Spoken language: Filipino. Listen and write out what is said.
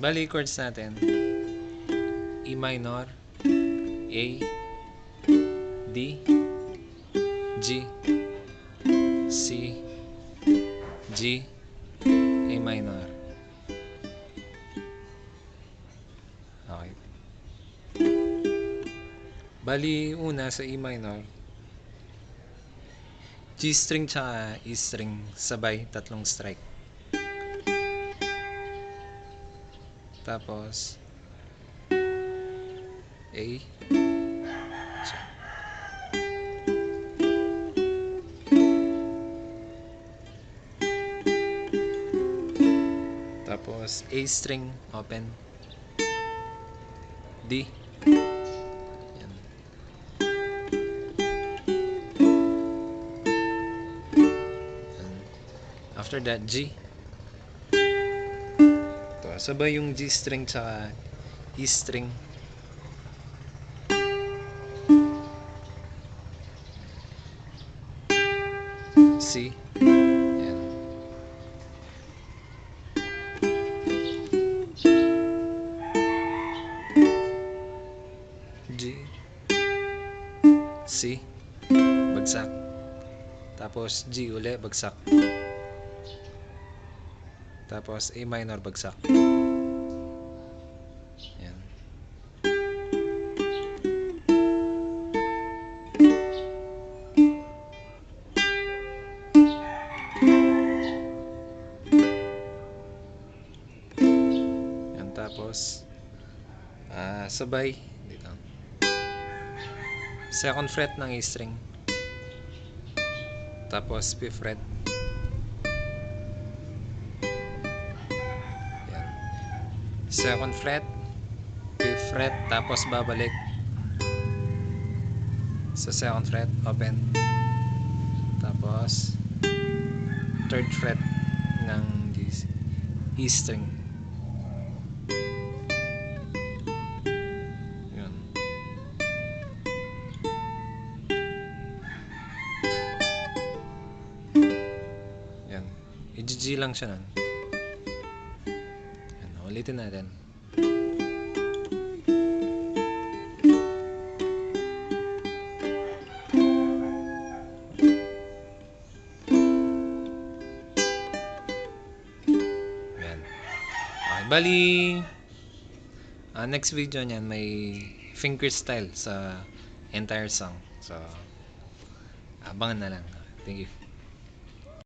Bali chords natin. E minor, A, D, G, C, G, A minor. Okay. Bali una sa E minor, G string tsaka E string sabay, tatlong strike. Tapos A, tapos A string open, D, yan. After that G. Ito, sabay yung G string tsaka E string. C. Yan. G, C, bagsak. Tapos G uli, bagsak. Tapos A minor, bagsak. Yan. Yan, tapos sabay dito. Second fret ng A string. Tapos fifth fret. Yan. Second fret, fifth fret, tapos babalik sa second fret, open. Tapos third fret ng E string. Yun. Yan. I-G lang siya nun. Yan. Ulitin natin. Bali, next video niyan may fingerstyle sa entire song. So, abangan na lang. Thank you.